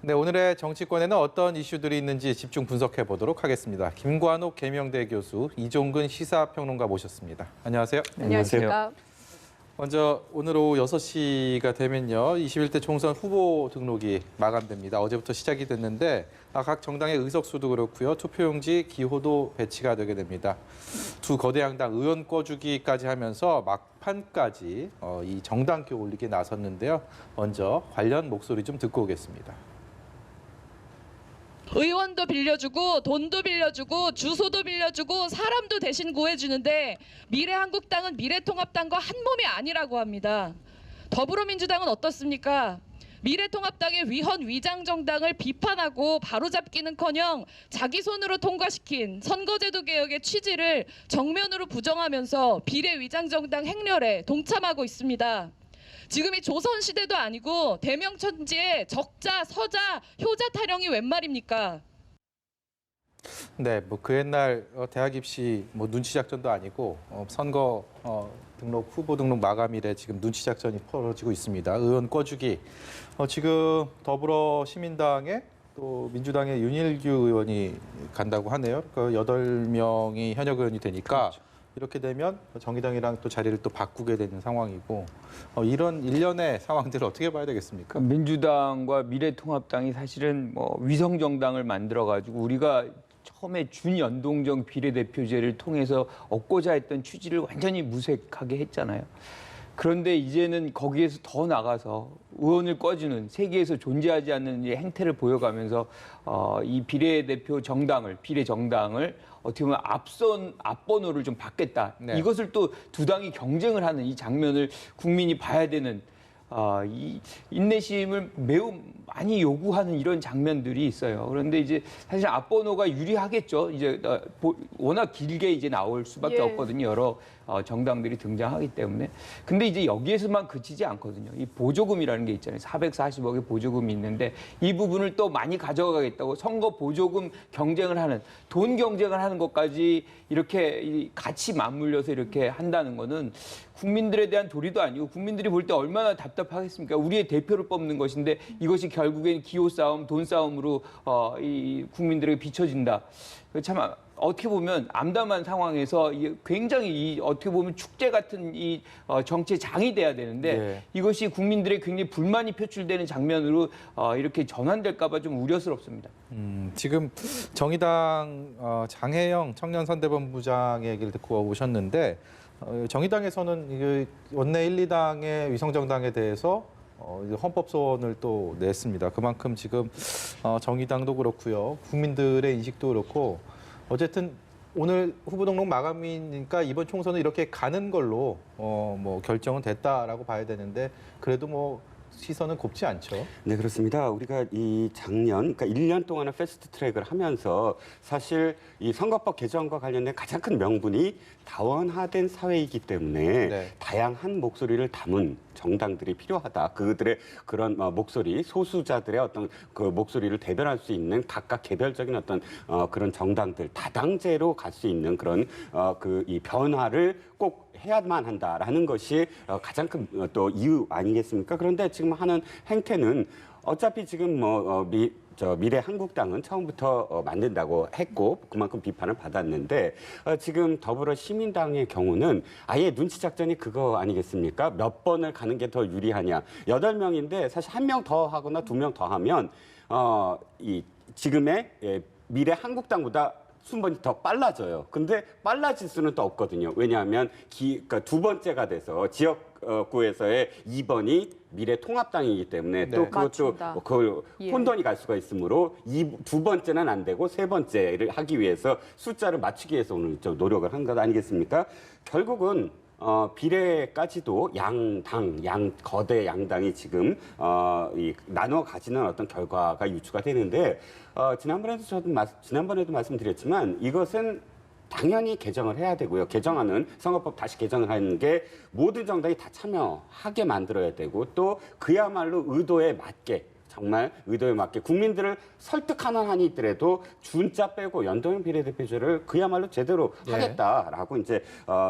네, 오늘의 정치권에는 어떤 이슈들이 있는지 집중 분석해 보도록 하겠습니다. 김관옥 계명대 교수, 이종근 시사평론가 모셨습니다. 안녕하세요. 안녕하십니까. 먼저 오늘 오후 6시가 되면요. 21대 총선 후보 등록이 마감됩니다. 어제부터 시작이 됐는데 각 정당의 의석수도 그렇고요. 투표용지 기호도 배치가 되게 됩니다. 두 거대 양당 의원 꿔주기까지 하면서 막판까지 이 정당표 올리기에 나섰는데요. 먼저 관련 목소리 좀 듣고 오겠습니다. 의원도 빌려주고 돈도 빌려주고 주소도 빌려주고 사람도 대신 구해주는데 미래한국당은 미래통합당과 한 몸이 아니라고 합니다. 더불어민주당은 어떻습니까? 미래통합당의 위헌 위장정당을 비판하고 바로잡기는커녕 자기 손으로 통과시킨 선거제도 개혁의 취지를 정면으로 부정하면서 비례위장정당 행렬에 동참하고 있습니다. 지금이 조선시대도 아니고 대명천지의 적자, 서자, 효자 타령이 웬 말입니까? 네, 뭐 그 옛날 대학 입시 눈치 작전도 아니고 선거 등록 후보 등록 마감일에 지금 눈치 작전이 벌어지고 있습니다. 의원 꿔주기. 지금 더불어시민당에 또 민주당의 윤일규 의원이 간다고 하네요. 그 8명이 현역 의원이 되니까 그렇죠. 이렇게 되면 정의당이랑 또 자리를 또 바꾸게 되는 상황이고 이런 일련의 상황들을 어떻게 봐야 되겠습니까? 민주당과 미래통합당이 사실은 위성 정당을 만들어 가지고 우리가 처음에 준연동형 비례대표제를 통해서 얻고자 했던 취지를 완전히 무색하게 했잖아요. 그런데 이제는 거기에서 더 나가서 의원을 꿔주는 세계에서 존재하지 않는 행태를 보여가면서 이 비례대표 정당을 비례정당을 어떻게 보면 앞번호를 좀 받겠다. 네. 이것을 또 두 당이 경쟁을 하는 이 장면을 국민이 봐야 되는 이 인내심을 매우 많이 요구하는 이런 장면들이 있어요. 그런데 이제 사실 앞번호가 유리하겠죠. 이제 워낙 길게 이제 나올 수밖에 없거든요. 여러 정당들이 등장하기 때문에. 근데 이제 여기에서만 그치지 않거든요. 이 보조금이라는 게 있잖아요. 440억의 보조금이 있는데 이 부분을 또 많이 가져가겠다고 선거 보조금 경쟁을 하는 돈 경쟁을 하는 것까지 이렇게 같이 맞물려서 이렇게 한다는 거는 국민들에 대한 도리도 아니고 국민들이 볼 때 얼마나 답답하겠습니까? 우리의 대표를 뽑는 것인데 이것이 결국엔 기호 싸움, 돈 싸움으로 이 국민들에게 비춰진다. 참 어떻게 보면 암담한 상황에서 굉장히 어떻게 보면 축제 같은 이 정치장이 돼야 되는데 네. 이것이 국민들의 굉장히 불만이 표출되는 장면으로 이렇게 전환될까 봐 좀 우려스럽습니다. 지금 정의당 장혜영 청년선대본부장의 얘기를 듣고 오셨는데 정의당에서는 원내 1, 2당의 위성정당에 대해서 헌법 소원을 또 냈습니다. 그만큼 지금 정의당도 그렇고요. 국민들의 인식도 그렇고 어쨌든 오늘 후보 등록 마감이니까 이번 총선은 이렇게 가는 걸로 결정은 됐다라고 봐야 되는데 그래도 시선은 곱지 않죠. 네, 그렇습니다. 우리가 이 작년, 그러니까 1년 동안의 패스트 트랙을 하면서 사실 이 선거법 개정과 관련된 가장 큰 명분이 다원화된 사회이기 때문에 네. 다양한 목소리를 담은 정당들이 필요하다. 그들의 그런 목소리, 소수자들의 어떤 그 목소리를 대변할 수 있는 각각 개별적인 어떤 그런 정당들, 다당제로 갈 수 있는 그런 이 변화를 꼭 해야만 한다라는 것이 가장 큰 또 이유 아니겠습니까? 그런데 지금 하는 행태는 어차피 지금 미래한국당은 처음부터 만든다고 했고 그만큼 비판을 받았는데 지금 더불어시민당의 경우는 아예 눈치 작전이 그거 아니겠습니까? 몇 번을 가는 게 더 유리하냐. 8명인데 사실 1명 더 하거나 2명 더 하면 이 지금의 미래한국당보다 순번이 더 빨라져요. 근데 빨라질 수는 또 없거든요. 왜냐하면 그러니까 두 번째가 돼서 지역구에서의 2번이 미래통합당이기 때문에 네. 또 그것도 그걸 혼돈이 갈 수가 있으므로 두 번째는 안 되고 세 번째를 하기 위해서 숫자를 맞추기 위해서 오늘 좀 노력을 한 것 아니겠습니까? 결국은 비례까지도 거대 양당이 지금 나눠 가지는 어떤 결과가 유추가 되는데 지난번에도 말씀드렸지만 이것은 당연히 개정을 해야 되고요. 개정하는 선거법 다시 개정을 하는 게 모든 정당이 다 참여하게 만들어야 되고 또 그야말로 의도에 맞게 정말 의도에 맞게 국민들을 설득하는 한이 있더라도 준자 빼고 연동형 비례대표제를 그야말로 제대로 예. 하겠다라고 이제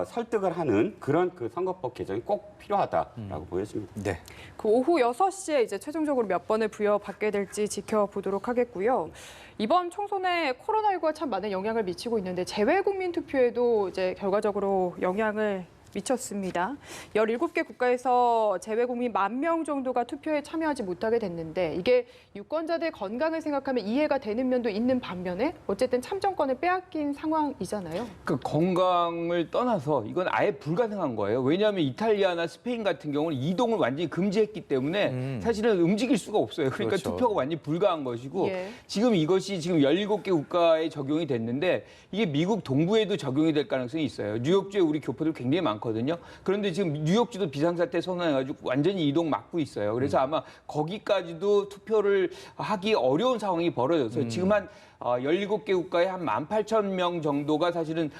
설득을 하는 그런 그 선거법 개정이 꼭 필요하다라고 보여집니다. 네. 그 오후 6시에 이제 최종적으로 몇 번을 부여받게 될지 지켜보도록 하겠고요. 이번 총선에 코로나19가 참 많은 영향을 미치고 있는데 재외국민 투표에도 이제 결과적으로 영향을 미쳤습니다. 17개 국가에서 재외국민 10,000명 정도가 투표에 참여하지 못하게 됐는데 이게 유권자들 건강을 생각하면 이해가 되는 면도 있는 반면에 어쨌든 참정권을 빼앗긴 상황이잖아요. 그 건강을 떠나서 이건 아예 불가능한 거예요. 왜냐하면 이탈리아나 스페인 같은 경우는 이동을 완전히 금지했기 때문에 사실은 움직일 수가 없어요. 그러니까 그렇죠. 투표가 완전히 불가한 것이고 예. 지금 이것이 지금 17개 국가에 적용이 됐는데 이게 미국 동부에도 적용이 될 가능성이 있어요. 뉴욕주에 우리 교포들 굉장히 많거든요. 그런데 지금 뉴욕주도 비상사태 선언해가지고 완전히 이동 막고 있어요. 그래서 아마 거기까지도 투표를 하기 어려운 상황이 벌어져서 지금 한 17개 국가에 한 18,000명 정도가 사실은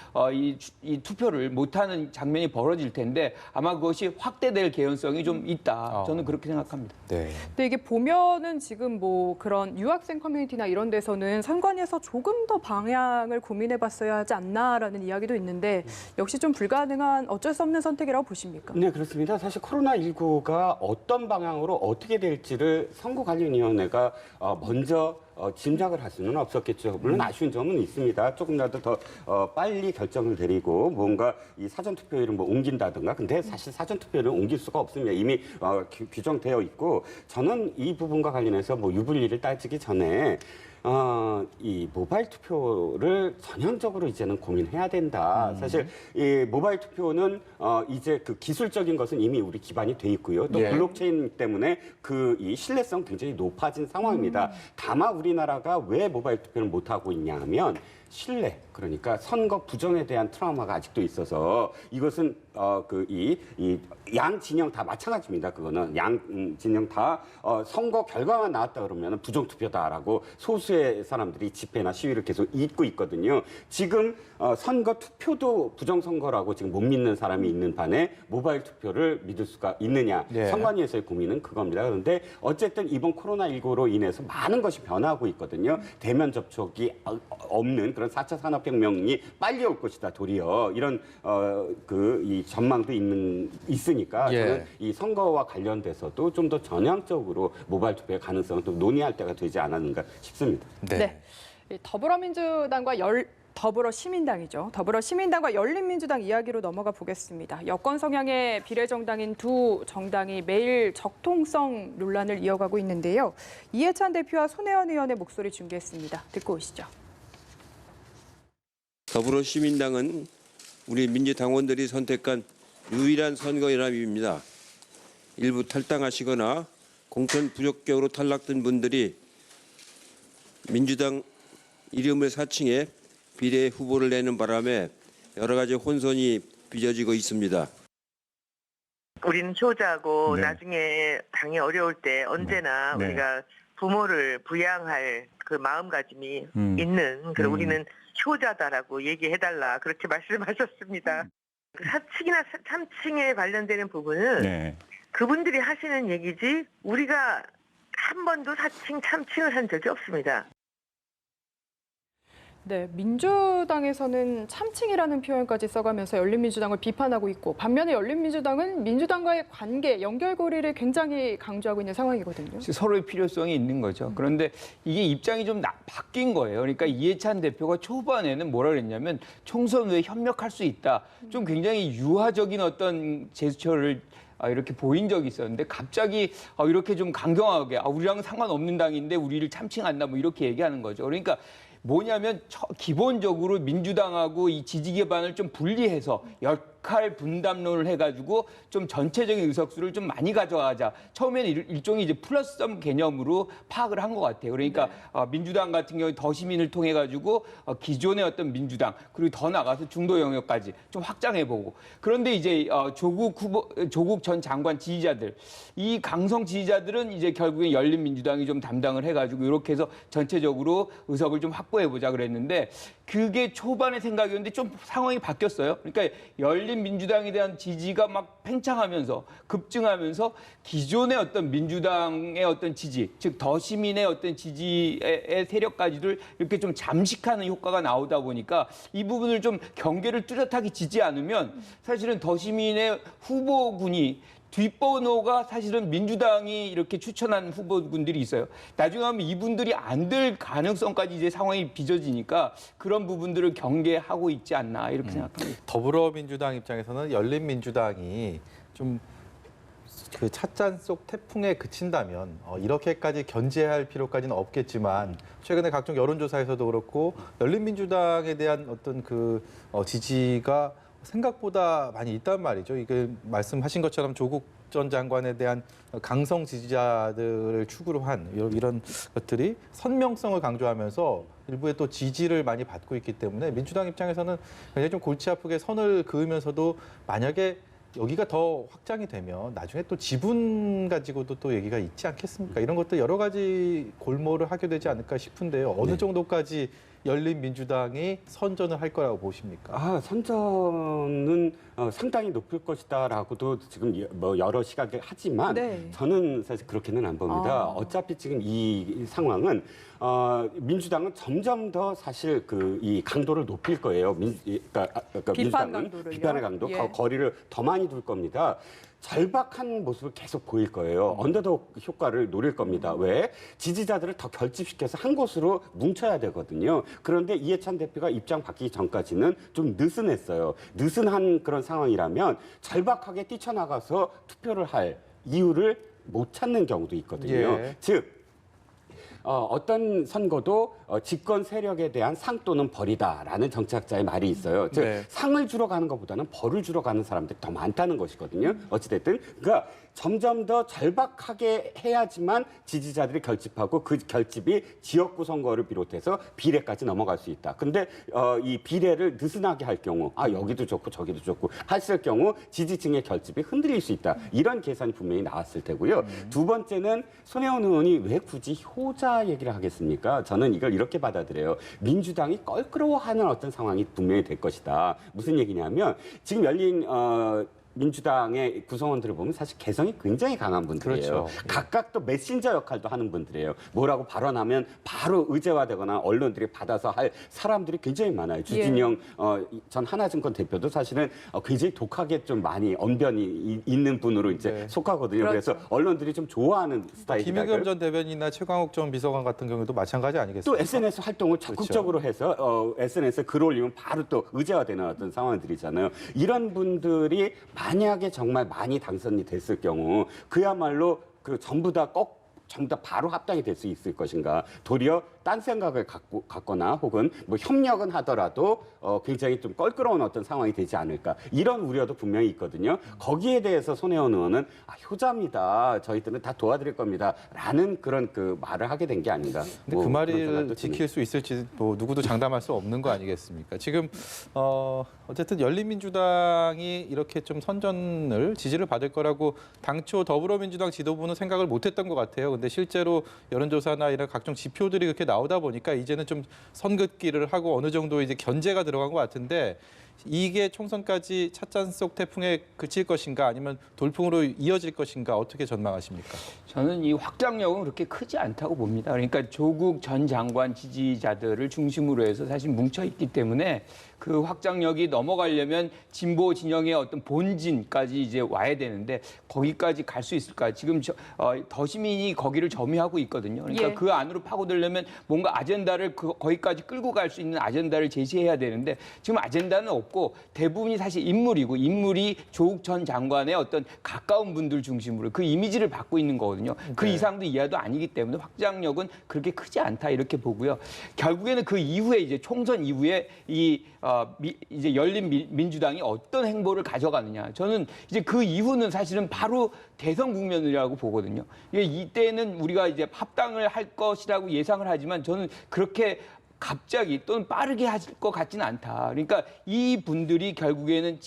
이 투표를 못하는 장면이 벌어질 텐데 아마 그것이 확대될 개연성이 좀 있다. 저는 그렇게 생각합니다. 네. 근데 이게 보면은 지금 뭐 그런 유학생 커뮤니티나 이런 데서는 선관위에서 조금 더 방향을 고민해봤어야 하지 않나라는 이야기도 있는데 역시 좀 불가능한 어쩔 수 없는 선택이라고 보십니까? 네, 그렇습니다. 사실 코로나19가 어떤 방향으로 어떻게 될지를 선거관리위원회가 먼저 짐작을 할 수는 없었겠죠. 물론 아쉬운 점은 있습니다. 조금이라도 더 빨리 결정을 내리고 뭔가 이 사전투표율을 뭐 옮긴다든가. 근데 사실 사전투표율을 옮길 수가 없습니다. 이미 규정되어 있고 저는 이 부분과 관련해서 뭐 유불리를 따지기 전에 이 모바일 투표를 전향적으로 이제는 고민해야 된다. 사실 이 모바일 투표는 이제 그 기술적인 것은 이미 우리 기반이 돼 있고요. 또 예. 블록체인 때문에 그 이 신뢰성 굉장히 높아진 상황입니다. 다만 우리나라가 왜 모바일 투표를 못 하고 있냐 하면 신뢰, 그러니까 선거 부정에 대한 트라우마가 아직도 있어서 이것은 양 진영 다 마찬가지입니다. 그거는 양 진영 다 선거 결과만 나왔다 그러면 부정 투표다라고 소수의 사람들이 집회나 시위를 계속 잇고 있거든요. 지금 선거 투표도 부정 선거라고 지금 못 믿는 사람이 있는 반에 모바일 투표를 믿을 수가 있느냐? 네. 선관위에서의 고민은 그겁니다. 그런데 어쨌든 이번 코로나19로 인해서 많은 것이 변하고 있거든요. 대면 접촉이 없는 그런 4차 산업혁명이 빨리 올 것이다. 도리어 이런 이 전망도 있으니까 예. 저는 이 선거와 관련돼서도 좀 더 전향적으로 모바일 투표의 가능성을 또 논의할 때가 되지 않았는가 싶습니다. 네. 이 더불어시민당이죠. 더불어시민당과 열린민주당 이야기로 넘어가 보겠습니다. 여권 성향의 비례정당인 두 정당이 매일 적통성 논란을 이어가고 있는데요. 이해찬 대표와 손혜원 의원의 목소리 준비했습니다. 듣고 오시죠. 더불어시민당은 우리 민주당원들이 선택한 유일한 선거연합입니다. 일부 탈당하시거나 공천 부적격으로 탈락된 분들이 민주당 이름을 사칭해 비례 후보를 내는 바람에 여러 가지 혼선이 빚어지고 있습니다. 우리는 효자고 나중에 당이 어려울 때 언제나 우리가 부모를 부양할 그 마음가짐이 있는 그래서 우리는 효자다라고 얘기해달라 그렇게 말씀하셨습니다. 그 사칭이나 참칭에 관련되는 부분은 그분들이 하시는 얘기지 우리가 한 번도 사칭, 참칭을 한 적이 없습니다. 네, 민주당에서는 참칭이라는 표현까지 써가면서 열린민주당을 비판하고 있고 반면에 열린민주당은 민주당과의 관계, 연결고리를 굉장히 강조하고 있는 상황이거든요. 서로의 필요성이 있는 거죠. 그런데 이게 입장이 좀 바뀐 거예요. 그러니까 이해찬 대표가 초반에는 뭐라 그랬냐면 총선 후에 협력할 수 있다. 좀 굉장히 유화적인 어떤 제스처를 이렇게 보인 적이 있었는데 갑자기 이렇게 좀 강경하게 우리랑은 상관없는 당인데 우리를 참칭한다 뭐 이렇게 얘기하는 거죠. 그러니까 뭐냐면 기본적으로 민주당하고 이 지지 기반을 좀 분리해서 역할 분담론을 해가지고 좀 전체적인 의석수를 좀 많이 가져가자. 처음에는 일종의 이제 플러스점 개념으로 파악을 한 것 같아요. 그러니까 민주당 같은 경우에 더 시민을 통해 가지고 기존의 어떤 민주당 그리고 더 나가서 중도 영역까지 좀 확장해보고. 그런데 이제 조국 전 장관 지지자들 이 강성 지지자들은 이제 결국에 열린민주당이 좀 담당을 해가지고 이렇게 해서 전체적으로 의석을 좀 확 확보해보자 그랬는데 그게 초반의 생각이었는데 좀 상황이 바뀌었어요. 그러니까 열린민주당에 대한 지지가 막 팽창하면서 급증하면서 기존의 어떤 민주당의 어떤 지지, 즉 더시민의 어떤 지지의 세력까지도 이렇게 좀 잠식하는 효과가 나오다 보니까 이 부분을 좀 경계를 뚜렷하게 지지 않으면 사실은 더시민의 후보군이 뒷번호가 사실은 민주당이 이렇게 추천한 후보군들이 있어요. 나중에 하면 이분들이 안 될 가능성까지 이제 상황이 빚어지니까 그런 부분들을 경계하고 있지 않나 이렇게 생각합니다. 더불어민주당 입장에서는 열린민주당이 좀 그 찻잔 속 태풍에 그친다면 이렇게까지 견제할 필요까지는 없겠지만 최근에 각종 여론조사에서도 그렇고 열린민주당에 대한 어떤 그 지지가 생각보다 많이 있단 말이죠. 이게 말씀하신 것처럼 조국 전 장관에 대한 강성 지지자들을 축으로 한 이런 것들이 선명성을 강조하면서 일부의 또 지지를 많이 받고 있기 때문에 민주당 입장에서는 굉장히 좀 골치 아프게 선을 그으면서도 만약에 여기가 더 확장이 되면 나중에 또 지분 가지고도 또 얘기가 있지 않겠습니까? 이런 것들 여러 가지 골몰을 하게 되지 않을까 싶은데요. 어느 정도까지 열린민주당이 선전을 할 거라고 보십니까? 선전은 상당히 높을 것이다라고도 지금 뭐 여러 시각을 하지만 저는 사실 그렇게는 안 봅니다. 어차피 지금 이 상황은 민주당은 점점 더 사실 이 강도를 높일 거예요. 그러니까 민주당은 비판의 강도, 거리를 더 많이 둘 겁니다. 절박한 모습을 계속 보일 거예요. 언더독 효과를 노릴 겁니다. 왜? 지지자들을 더 결집시켜서 한 곳으로 뭉쳐야 되거든요. 그런데 이해찬 대표가 입장 바뀌기 전까지는 좀 느슨했어요. 느슨한 그런 상황이라면 절박하게 뛰쳐나가서 투표를 할 이유를 못 찾는 경우도 있거든요. 즉 어떤 선거도 집권 세력에 대한 상 또는 벌이다라는 정치학자의 말이 있어요. 즉 상을 주러 가는 것보다는 벌을 주러 가는 사람들이 더 많다는 것이거든요. 어찌됐든 그러니까 점점 더 절박하게 해야지만 지지자들이 결집하고 그 결집이 지역구 선거를 비롯해서 비례까지 넘어갈 수 있다. 근데 이 비례를 느슨하게 할 경우 여기도 좋고 저기도 좋고 했을 경우 지지층의 결집이 흔들릴 수 있다. 이런 계산이 분명히 나왔을 테고요. 두 번째는 손혜원 의원이 왜 굳이 효자 얘기를 하겠습니까? 저는 이걸 이렇게 받아들여요. 민주당이 껄끄러워하는 어떤 상황이 분명히 될 것이다. 무슨 얘기냐면 지금 열린 민주당의 구성원들을 보면 사실 개성이 굉장히 강한 분들이에요. 그렇죠. 각각 또 메신저 역할도 하는 분들이에요. 뭐라고 발언하면 바로 의제화되거나 언론들이 받아서 할 사람들이 굉장히 많아요. 주진영 전 하나증권 대표도 사실은 굉장히 독하게 좀 많이 언변이 있는 분으로 이제 속하거든요. 그래서 언론들이 좀 좋아하는 스타일이다. 김의겸 전 대변인이나 최광욱 전 비서관 같은 경우도 마찬가지 아니겠습니까? 또 SNS 활동을 적극적으로 해서 SNS에 글 올리면 바로 또 의제화되는 어떤 상황들이잖아요. 이런 분들이 만약에 정말 많이 당선이 됐을 경우 그야말로 전부 다 바로 합당이 될 수 있을 것인가. 도리어 딴 생각을 갖거나 혹은 뭐 협력은 하더라도 굉장히 좀 껄끄러운 어떤 상황이 되지 않을까. 이런 우려도 분명히 있거든요. 거기에 대해서 손혜원 의원은 효자입니다. 저희들은 다 도와드릴 겁니다. 라는 그런 말을 하게 된 게 아닌가. 근데 그 말을 지킬 수 있을지 누구도 장담할 수 없는 거 아니겠습니까? 지금 어쨌든 열린민주당이 이렇게 좀 선전을 지지를 받을 거라고 당초 더불어민주당 지도부는 생각을 못했던 것 같아요. 근데 실제로 여론조사나 이런 각종 지표들이 그렇게 나오다 보니까 이제는 좀 선긋기를 하고 어느 정도 이제 견제가 들어간 것 같은데 이게 총선까지 찻잔 속 태풍에 그칠 것인가 아니면 돌풍으로 이어질 것인가 어떻게 전망하십니까? 저는 이 확장력은 그렇게 크지 않다고 봅니다. 그러니까 조국 전 장관 지지자들을 중심으로 해서 사실 뭉쳐 있기 때문에 그 확장력이 넘어가려면 진보 진영의 어떤 본진까지 이제 와야 되는데 거기까지 갈 수 있을까? 지금 더시민이 거기를 점유하고 있거든요. 그러니까 그 안으로 파고들려면 뭔가 아젠다를 거기까지 끌고 갈 수 있는 아젠다를 제시해야 되는데 지금 아젠다는 없고 대부분이 사실 인물이 조국 전 장관의 어떤 가까운 분들 중심으로 그 이미지를 받고 있는 거거든요. 그 이상도 이하도 아니기 때문에 확장력은 그렇게 크지 않다 이렇게 보고요. 결국에는 그 이후에 이제 총선 이후에 이제 열린민주당이 어떤 행보를 가져가느냐. 저는 이제 그 이후는 사실은 바로 대선 국면이라고 보거든요. 이때는 우리가 이제 합당을 할 것이라고 예상을 하지만 저는 그렇게 갑자기 또는 빠르게 하실 것 같지는 않다. 그러니까 이 분들이 결국에는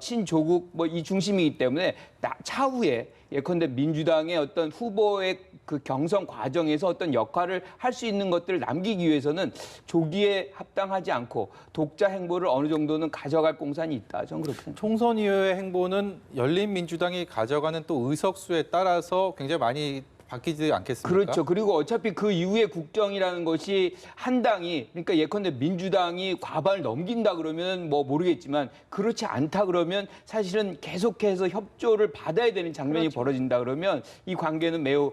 친조국 이 중심이기 때문에 차후에 예컨대 민주당의 어떤 후보의 그 경선 과정에서 어떤 역할을 할 수 있는 것들을 남기기 위해서는 조기에 합당하지 않고 독자 행보를 어느 정도는 가져갈 공산이 있다. 저는 그렇게 생각합니다. 총선 이후의 행보는 열린민주당이 가져가는 또 의석수에 따라서 굉장히 많이 바뀌지 않겠습니까? 그렇죠. 그리고 어차피 그 이후에 국정이라는 것이 한 당이, 그러니까 예컨대 민주당이 과반을 넘긴다 그러면 뭐 모르겠지만 그렇지 않다 그러면 사실은 계속해서 협조를 받아야 되는 장면이 그렇죠. 벌어진다 그러면 이 관계는 매우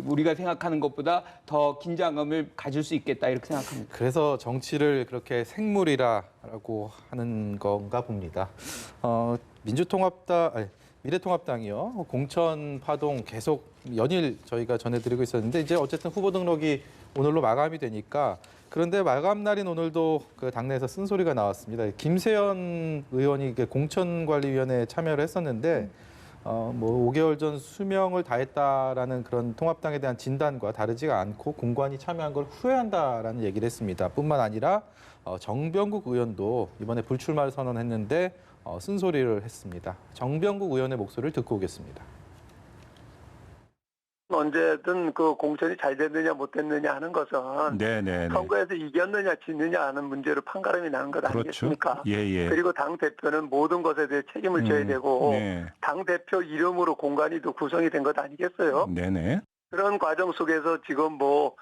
우리가 생각하는 것보다 더 긴장감을 가질 수 있겠다 이렇게 생각합니다. 그래서 정치를 그렇게 생물이라고 하는 건가 봅니다. 미래통합당이요. 공천 파동 계속 연일 저희가 전해드리고 있었는데 이제 어쨌든 후보 등록이 오늘로 마감이 되니까 그런데 마감 날인 오늘도 그 당내에서 쓴소리가 나왔습니다. 김세연 의원이 공천관리위원회에 참여를 했었는데 뭐 5개월 전 수명을 다했다라는 그런 통합당에 대한 진단과 다르지가 않고 공관이 참여한 걸 후회한다라는 얘기를 했습니다. 뿐만 아니라 정병국 의원도 이번에 불출마를 선언했는데 쓴소리를 했습니다. 정병국 의원의 목소리를 듣고 오겠습니다. 언제든 그 공천이 잘 됐느냐 못 됐느냐 하는 것은 선거에서 이겼느냐 지느냐 하는 문제로 판가름이 나는 것 아니겠습니까? 예. 그리고 당 대표는 모든 것에 대해 책임을 져야 되고 당 대표 이름으로 공관이 또 구성이 된 것 아니겠어요? 네네. 그런 과정 속에서 지금 뭐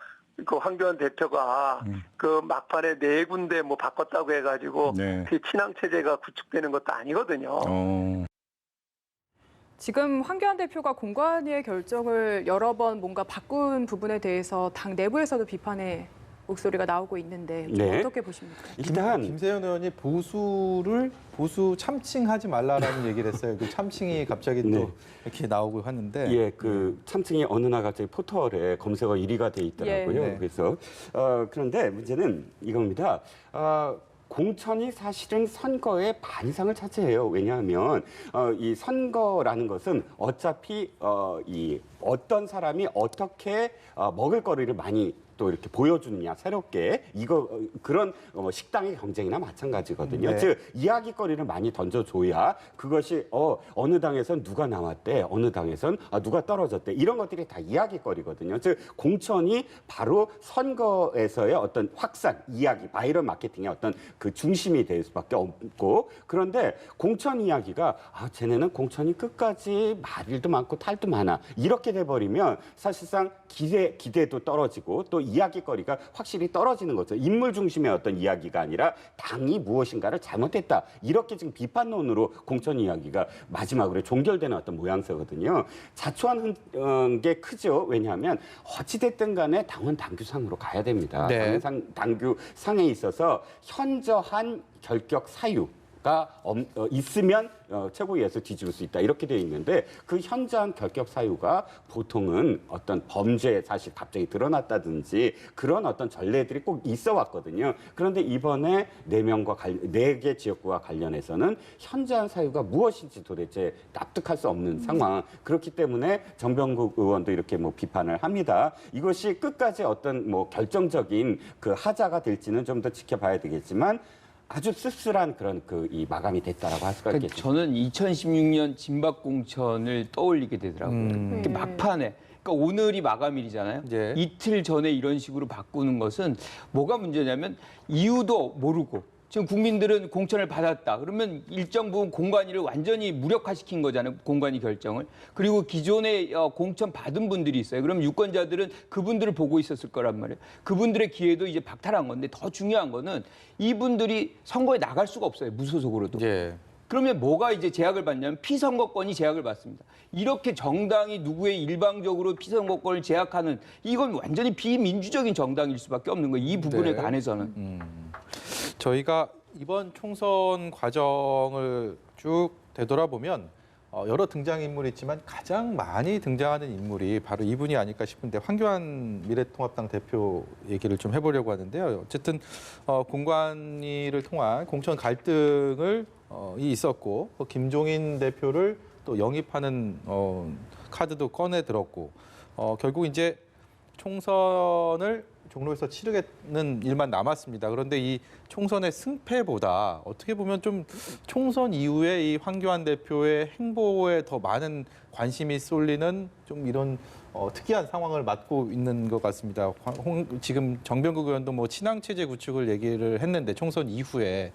그 황교안 대표가 그 막판에 4군데 뭐 바꿨다고 해가지고 그 친황 체제가 구축되는 것도 아니거든요. 지금 황교안 대표가 공관위의 결정을 여러 번 뭔가 바꾼 부분에 대해서 당 내부에서도 비판의 목소리가 나오고 있는데 네. 어떻게 보십니까? 일단 김세연 의원이 보수 참칭하지 말라라는 얘기를 했어요. 그 참칭이 갑자기 또 이렇게 나오고 하는데 예, 그 참칭이 어느 날 갑자기 포털에 검색어 1위가 돼 있더라고요. 예. 그래서 그런데 문제는 이겁니다. 공천이 사실은 선거의 반 이상을 차지해요. 왜냐하면 이 선거라는 것은 어차피 이 어떤 사람이 어떻게 먹을거리를 많이 또 이렇게 보여주느냐 새롭게 그런 식당의 경쟁이나 마찬가지거든요. 즉 이야기거리를 많이 던져줘야 그것이 어느 당에선 누가 나왔대, 어느 당에선 누가 떨어졌대 이런 것들이 다 이야기거리거든요. 즉 공천이 바로 선거에서의 어떤 확산, 이야기, 바이럴 마케팅의 어떤 그 중심이 될 수밖에 없고 그런데 공천 이야기가 쟤네는 공천이 끝까지 말일도 많고 탈도 많아 이렇게 돼버리면 사실상 기대도 떨어지고 또 이야기거리가 확실히 떨어지는 거죠. 인물 중심의 어떤 이야기가 아니라 당이 무엇인가를 잘못했다. 이렇게 지금 비판론으로 공천 이야기가 마지막으로 종결되는 어떤 모양새거든요. 자초한 게 크죠. 왜냐하면 어찌됐든 간에 당원 당규상으로 가야 됩니다. 네. 당규상에 있어서 현저한 결격 사유 가 있으면 최고위에서 뒤집을 수 있다 이렇게 되어 있는데 그 현저한 결격 사유가 보통은 어떤 범죄 사실 갑자기 드러났다든지 그런 어떤 전례들이 꼭 있어 왔거든요. 그런데 이번에 4개 지역구와 관련해서는 현저한 사유가 무엇인지 도대체 납득할 수 없는 상황. 그렇기 때문에 정병국 의원도 이렇게 뭐 비판을 합니다. 이것이 끝까지 어떤 뭐 결정적인 그 하자가 될지는 좀 더 지켜봐야 되겠지만 아주 쓸쓸한 그런 이 마감이 됐다라고 할 수가 있겠죠. 저는 2016년 진박 공천을 떠올리게 되더라고요. 이렇게 막판에. 그러니까 오늘이 마감일이잖아요. 예. 이틀 전에 이런 식으로 바꾸는 것은 뭐가 문제냐면 이유도 모르고 지금 국민들은 공천을 받았다. 그러면 일정 부분 공관위를 완전히 무력화시킨 거잖아요. 공관위 결정을. 그리고 기존에 공천 받은 분들이 있어요. 그럼 유권자들은 그분들을 보고 있었을 거란 말이에요. 그분들의 기회도 이제 박탈한 건데 더 중요한 거는 이분들이 선거에 나갈 수가 없어요. 무소속으로도. 예. 그러면 뭐가 이제 제약을 받냐면 피선거권이 제약을 받습니다. 이렇게 정당이 누구의 일방적으로 피선거권을 제약하는 이건 완전히 비민주적인 정당일 수밖에 없는 거예요. 이 부분에 관해서는. 저희가 이번 총선 과정을 쭉 되돌아보면 여러 등장인물이 있지만 가장 많이 등장하는 인물이 바로 이분이 아닐까 싶은데 황교안 미래통합당 대표 얘기를 좀 해보려고 하는데요. 어쨌든 공관위를 통한 공천 갈등을 있었고 김종인 대표를 또 영입하는 카드도 꺼내 들었고 결국 이제 총선을 종로에서 치르겠는 일만 남았습니다. 그런데 이 총선의 승패보다 어떻게 보면 좀 총선 이후에 이 황교안 대표의 행보에 더 많은 관심이 쏠리는 좀 이런 특이한 상황을 맞고 있는 것 같습니다. 지금 정병국 의원도 뭐 친황 체제 구축을 얘기를 했는데 총선 이후에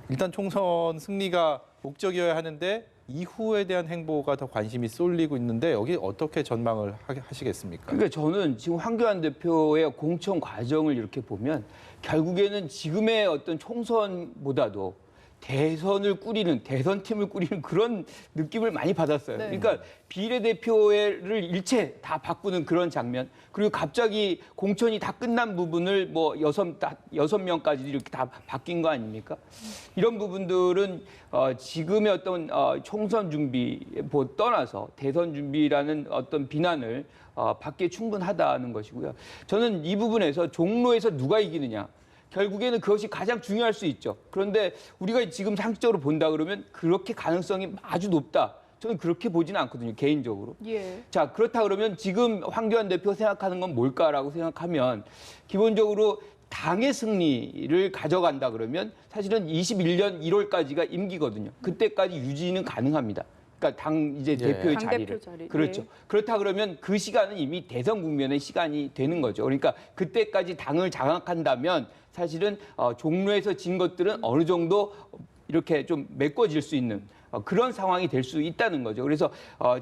일단 총선 승리가 목적이어야 하는데 이후에 대한 행보가 더 관심이 쏠리고 있는데 여기 어떻게 전망을 하시겠습니까? 그러니까 저는 지금 황교안 대표의 공천 과정을 이렇게 보면 결국에는 지금의 어떤 총선보다도 대선팀을 꾸리는 그런 느낌을 많이 받았어요. 네. 그러니까 비례대표를 일체 다 바꾸는 그런 장면, 그리고 갑자기 공천이 다 끝난 부분을 뭐 여섯 명까지 이렇게 다 바뀐 거 아닙니까? 이런 부분들은 지금의 어떤 총선 준비 떠나서 대선 준비라는 어떤 비난을 받기에 충분하다는 것이고요. 저는 이 부분에서 종로에서 누가 이기느냐, 결국에는 그것이 가장 중요할 수 있죠. 그런데 우리가 지금 상식적으로 본다 그러면 그렇게 가능성이 아주 높다. 저는 그렇게 보지는 않거든요, 개인적으로. 예. 자, 그렇다 그러면 지금 황교안 대표가 생각하는 건 뭘까라고 생각하면 기본적으로 당의 승리를 가져간다 그러면 사실은 21년 1월까지가 임기거든요. 그때까지 유지는 가능합니다. 그러니까 당 이제 대표의 자리를. 자리. 그렇죠. 예. 그렇다 그러면 그 시간은 이미 대선 국면의 시간이 되는 거죠. 그러니까 그때까지 당을 장악한다면 사실은 종로에서 진 것들은 어느 정도 이렇게 좀 메꿔질 수 있는 그런 상황이 될 수 있다는 거죠. 그래서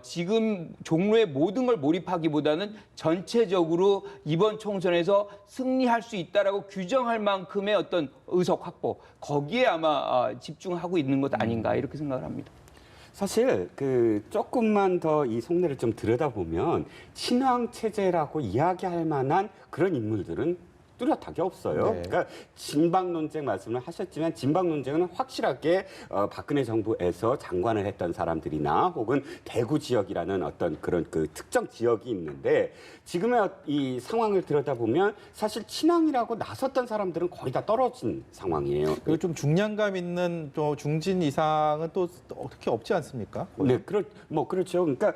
지금 종로의 모든 걸 몰입하기보다는 전체적으로 이번 총선에서 승리할 수 있다라고 규정할 만큼의 어떤 의석 확보, 거기에 아마 집중하고 있는 것 아닌가 이렇게 생각을 합니다. 사실 조금만 더 이 속내를 좀 들여다보면 친황 체제라고 이야기할 만한 그런 인물들은 뚜렷하게 없어요. 네. 그러니까 진박 논쟁 말씀을 하셨지만 진박 논쟁은 확실하게 박근혜 정부에서 장관을 했던 사람들이나 혹은 대구 지역이라는 어떤 그런 특정 지역이 있는데 지금의 이 상황을 들여다보면 사실 친황이라고 나섰던 사람들은 거의 다 떨어진 상황이에요. 그리고 좀 중량감 있는 또 중진 이상은 또 어떻게 없지 않습니까? 네, 그렇죠. 그러니까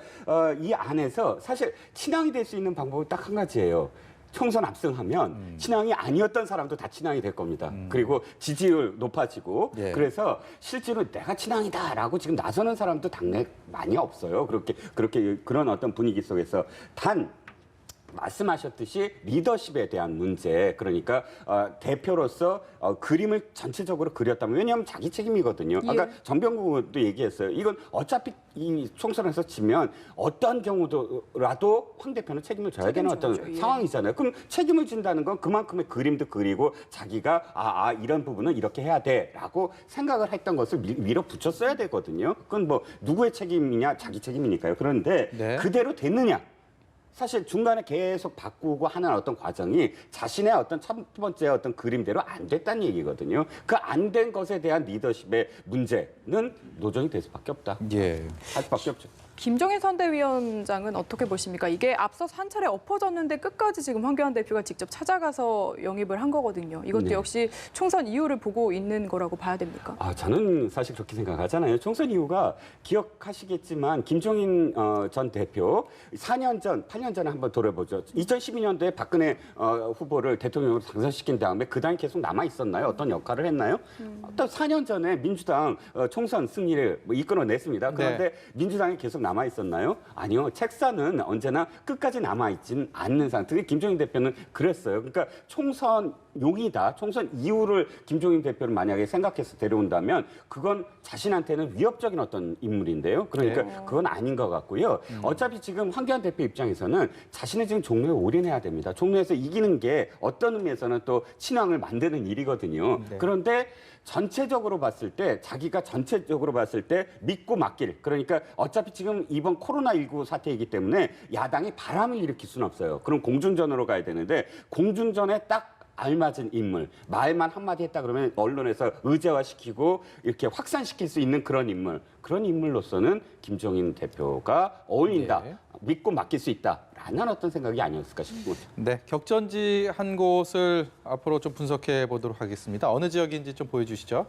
이 안에서 사실 친황이 될 수 있는 방법은 딱 한 가지예요. 총선 압승하면 친황이 아니었던 사람도 다 친황이 될 겁니다. 그리고 지지율 높아지고 예. 그래서 실제로 내가 친황이다라고 지금 나서는 사람도 당내 많이 없어요. 그렇게 그런 어떤 분위기 속에서 단 말씀하셨듯이 리더십에 대한 문제, 그러니까 대표로서 그림을 전체적으로 그렸다면, 왜냐하면 자기 책임이거든요. 아까 정병국 의원도 얘기했어요. 이건 어차피 이 총선에서 지면 어떤 경우라도 황 대표는 책임을 져야 되는 어떤 상황이잖아요. 그럼 책임을 진다는 건 그만큼의 그림도 그리고 자기가 이런 부분은 이렇게 해야 돼라고 생각을 했던 것을 밀어붙였어야 되거든요. 그건 뭐 누구의 책임이냐, 자기 책임이니까요. 그런데 네. 그대로 됐느냐? 사실 중간에 계속 바꾸고 하는 어떤 과정이 자신의 어떤 첫 번째 어떤 그림대로 안 됐다는 얘기거든요. 그 안 된 것에 대한 리더십의 문제는 노정이 될 수밖에 없다. 예. 할 수밖에 없죠. 김종인 선대위원장은 어떻게 보십니까? 이게 앞서서 한 차례 엎어졌는데 끝까지 지금 황교안 대표가 직접 찾아가서 영입을 한 거거든요. 이것도 네. 역시 총선 이유를 보고 있는 거라고 봐야 됩니까? 저는 사실 그렇게 생각하잖아요. 총선 이후가 기억하시겠지만 김종인 전 대표 4년 전, 8년 전에 한번 돌아보죠. 2012년도에 박근혜 후보를 대통령으로 당선시킨 다음에 그 당이 계속 남아 있었나요? 어떤 역할을 했나요? 또 4년 전에 민주당 총선 승리를 이끌어냈습니다. 그런데 민주당이 계속 남아 있었나요? 아니요. 책사는 언제나 끝까지 남아 있지는 않는 상태. 특히 김종인 대표는 그랬어요. 그러니까 총선 용이다. 총선 이후를 김종인 대표를 만약에 생각해서 데려온다면 그건 자신한테는 위협적인 어떤 인물인데요. 그러니까 그건 아닌 것 같고요. 어차피 지금 황교안 대표 입장에서는 자신의 지금 종로에 올인해야 됩니다. 종로에서 이기는 게 어떤 의미에서는 또 친황을 만드는 일이거든요. 네. 그런데 전체적으로 봤을 때 자기가 전체적으로 봤을 때 믿고 맡길, 그러니까 어차피 지금 이번 코로나19 사태이기 때문에 야당이 바람을 일으킬 수는 없어요. 그럼 공중전으로 가야 되는데 공중전에 딱 알맞은 인물, 말만 한마디 했다 그러면 언론에서 의제화시키고 이렇게 확산시킬 수 있는 그런 인물, 그런 인물로서는 김종인 대표가 어울린다, 믿고 맡길 수 있다라는 어떤 생각이 아니었을까 싶습니다. 네, 격전지 한 곳을 앞으로 좀 분석해 보도록 하겠습니다. 어느 지역인지 좀 보여주시죠.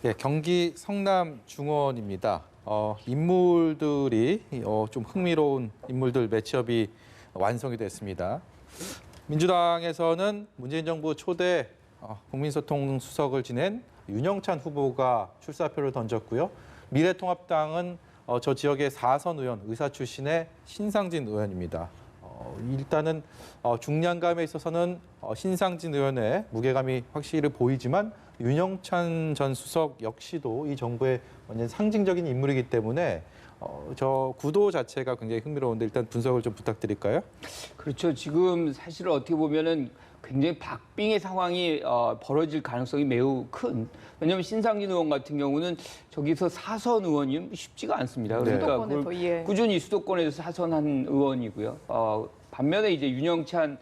예, 경기 성남 중원입니다. 인물들이 좀 흥미로운 인물들 매치업이 완성이 됐습니다. 민주당에서는 문재인 정부 초대 국민소통 수석을 지낸 윤영찬 후보가 출사표를 던졌고요. 미래통합당은 저 지역의 4선 의원, 의사 출신의 신상진 의원입니다. 일단은 중량감에 있어서는 신상진 의원의 무게감이 확실히 보이지만 윤영찬 전 수석 역시도 이 정부의 완전 상징적인 인물이기 때문에 저 구도 자체가 굉장히 흥미로운데 일단 분석을 좀 부탁드릴까요? 그렇죠. 지금 사실 어떻게 보면은 굉장히 박빙의 상황이 벌어질 가능성이 매우 큰. 왜냐하면 신상진 의원 같은 경우는 저기서 4선 의원이 쉽지가 않습니다. 그러니까 그걸 꾸준히 수도권에서 4선한 의원이고요. 반면에 이제 윤영찬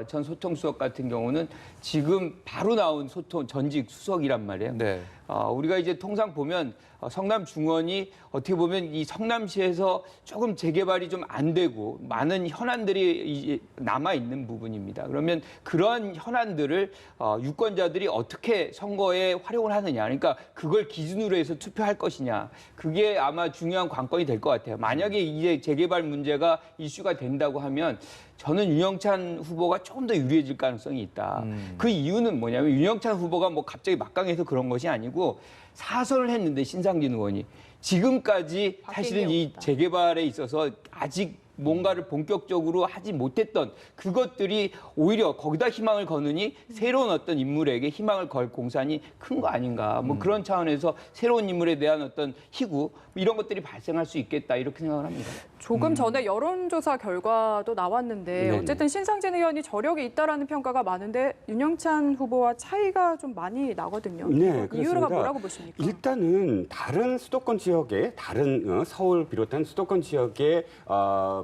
전 소통수석 같은 경우는 지금 바로 나온 전직 수석이란 말이에요. 네. 우리가 이제 통상 보면 성남 중원이 어떻게 보면 이 성남시에서 조금 재개발이 좀 안 되고 많은 현안들이 이제 남아 있는 부분입니다. 그러면 그러한 현안들을 유권자들이 어떻게 선거에 활용을 하느냐, 그러니까 그걸 기준으로 해서 투표할 것이냐, 그게 아마 중요한 관건이 될 것 같아요. 만약에 이제 재개발 문제가 이슈가 된다고 하면 저는 윤영찬 후보가 조금 더 유리해질 가능성이 있다. 그 이유는 뭐냐면 윤영찬 후보가 뭐 갑자기 막강해서 그런 것이 아니고 4선을 했는데 신상진 의원이 지금까지 사실은 이 재개발에 있어서 아직 뭔가를 본격적으로 하지 못했던 그것들이 오히려 거기다 희망을 거느니 새로운 어떤 인물에게 희망을 걸 공산이 큰 거 아닌가. 뭐 그런 차원에서 새로운 인물에 대한 어떤 희구 이런 것들이 발생할 수 있겠다 이렇게 생각을 합니다. 조금 전에 여론조사 결과도 나왔는데 어쨌든 신상진 의원이 저력이 있다라는 평가가 많은데 윤영찬 후보와 차이가 좀 많이 나거든요. 네, 이유가 뭐라고 보십니까? 일단은 다른 수도권 지역의 다른 서울 비롯한 수도권 지역의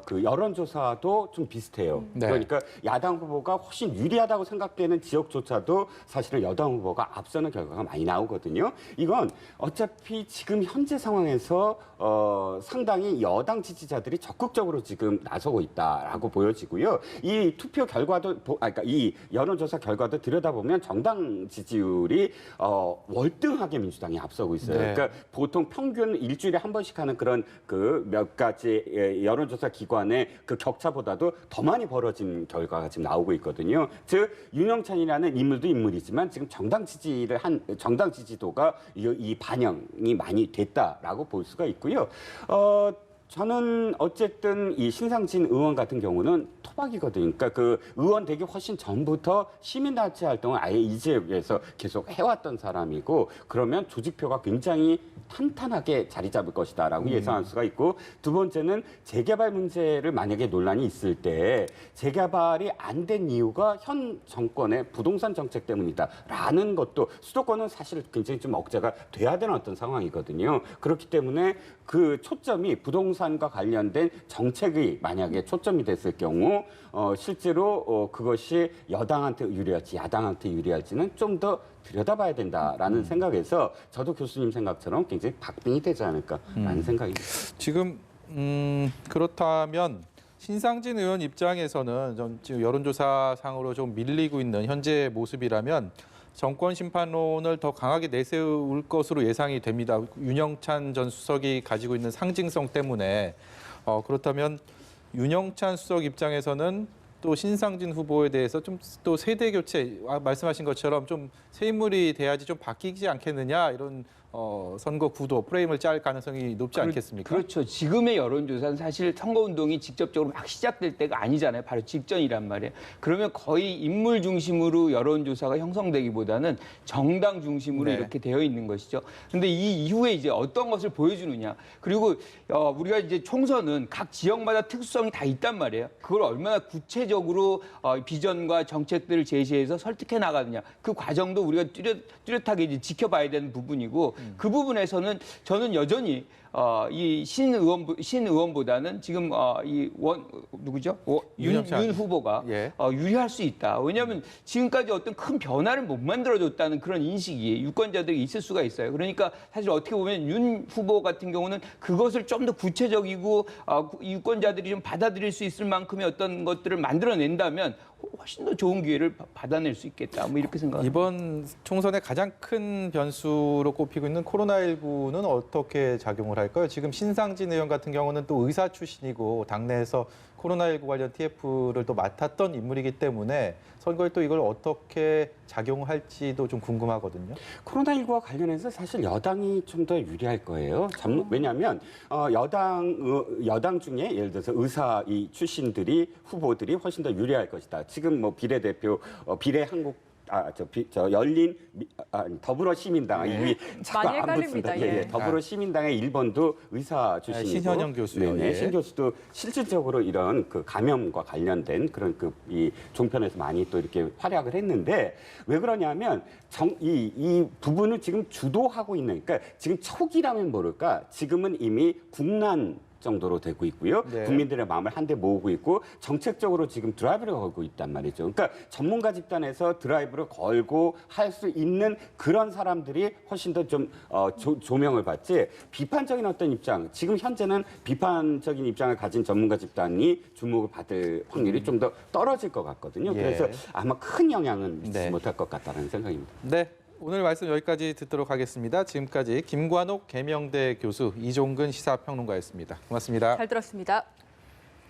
그 여론조사도 좀 비슷해요. 네. 그러니까 야당 후보가 훨씬 유리하다고 생각되는 지역조차도 사실은 여당 후보가 앞서는 결과가 많이 나오거든요. 이건 어차피 지금 현재 상황에서 상당히 여당 지지자들이 적극적으로 지금 나서고 있다라고 보여지고요. 이 투표 결과도, 그러니까 이 여론조사 결과도 들여다보면 정당 지지율이 월등하게 민주당이 앞서고 있어요. 네. 그러니까 보통 평균 일주일에 한 번씩 하는 그런 그 몇 가지 여론조사 기관의 그 격차보다도 더 많이 벌어진 결과가 지금 나오고 있거든요. 즉 윤영찬이라는 인물도 인물이지만 지금 정당 지지도가 이 반영이 많이 됐다라고 볼 수가 있고요. 저는 어쨌든 이 신상진 의원 같은 경우는 토박이거든요. 그러니까 그 의원 되기 훨씬 전부터 시민단체 활동을 아예 이 지역에서 계속 해왔던 사람이고 그러면 조직표가 굉장히 탄탄하게 자리 잡을 것이다라고 예상할 수가 있고 두 번째는 재개발 문제를 만약에 논란이 있을 때 재개발이 안 된 이유가 현 정권의 부동산 정책 때문이다라는 것도 수도권은 사실 굉장히 좀 억제가 돼야 되는 어떤 상황이거든요. 그렇기 때문에 그 초점이 부동산과 관련된 정책이 만약에 초점이 됐을 경우 실제로 그것이 여당한테 유리할지 야당한테 유리할지는 좀 더 들여다봐야 된다라는 생각에서 저도 교수님 생각처럼 굉장히 박빙이 되지 않을까라는 생각입니다. 지금 그렇다면 신상진 의원 입장에서는 지금 여론조사상으로 좀 밀리고 있는 현재 모습이라면 정권 심판론을 더 강하게 내세울 것으로 예상이 됩니다. 윤영찬 전 수석이 가지고 있는 상징성 때문에 그렇다면 윤영찬 수석 입장에서는 또 신상진 후보에 대해서 좀 또 세대 교체 말씀하신 것처럼 좀 새 인물이 돼야지 좀 바뀌지 않겠느냐 이런 선거 구도 프레임을 짤 가능성이 높지 않겠습니까? 그렇죠. 지금의 여론조사는 사실 선거운동이 직접적으로 막 시작될 때가 아니잖아요. 바로 직전이란 말이에요. 그러면 거의 인물 중심으로 여론조사가 형성되기보다는 정당 중심으로 이렇게 되어 있는 것이죠. 그런데 이 이후에 이제 어떤 것을 보여주느냐. 그리고 우리가 이제 총선은 각 지역마다 특수성이 다 있단 말이에요. 그걸 얼마나 구체적으로 비전과 정책들을 제시해서 설득해 나가느냐. 그 과정도 우리가 뚜렷하게 이제 지켜봐야 되는 부분이고 그 부분에서는 저는 여전히 이 신 의원보다는 지금 누구죠? 윤 후보가 유리할 수 있다. 왜냐하면 지금까지 어떤 큰 변화를 못 만들어줬다는 그런 인식이 유권자들이 있을 수가 있어요. 그러니까 사실 어떻게 보면 윤 후보 같은 경우는 그것을 좀 더 구체적이고 유권자들이 좀 받아들일 수 있을 만큼의 어떤 것들을 만들어낸다면 훨씬 더 좋은 기회를 받아낼 수 있겠다. 뭐 이렇게 생각합니다. 이번 총선의 가장 큰 변수로 꼽히고 있는 코로나19는 어떻게 작용을 할까요? 지금 신상진 의원 같은 경우는 또 의사 출신이고 당내에서 코로나19 관련 TF를 또 맡았던 인물이기 때문에 선거에 또 이걸 어떻게 작용할지도 좀 궁금하거든요. 코로나19와 관련해서 사실 여당이 좀 더 유리할 거예요. 왜냐하면 여당 중에 예를 들어서 의사 이 출신들이 후보들이 훨씬 더 유리할 것이다. 지금 뭐 비례대표 비례한국 더불어시민당 이미 자꾸 많이 안 붙습니다. 헷갈립니다. 예. 더불어시민당의 1번도 의사 출신이고 신현영 교수요. 네, 예. 신 교수도 실질적으로 이런 그 감염과 관련된 그런 이 종편에서 많이 또 이렇게 활약을 했는데 왜 그러냐면 이 부분을 지금 주도하고 있는 그러니까 지금 초기라면 모를까 지금은 이미 국난 정도로 되고 있고요. 네. 국민들의 마음을 한데 모으고 있고 정책적으로 지금 드라이브를 걸고 있단 말이죠. 그러니까 전문가 집단에서 드라이브를 걸고 할 수 있는 그런 사람들이 훨씬 더 좀 조명을 받지 비판적인 어떤 입장, 지금 현재는 비판적인 입장을 가진 전문가 집단이 주목을 받을 확률이 좀 더 떨어질 것 같거든요. 예. 그래서 아마 큰 영향은 미치지 네. 못할 것 같다는 생각입니다. 네, 오늘 말씀 여기까지 듣도록 하겠습니다. 지금까지 김관옥 계명대 교수, 이종근 시사평론가였습니다. 고맙습니다. 잘 들었습니다.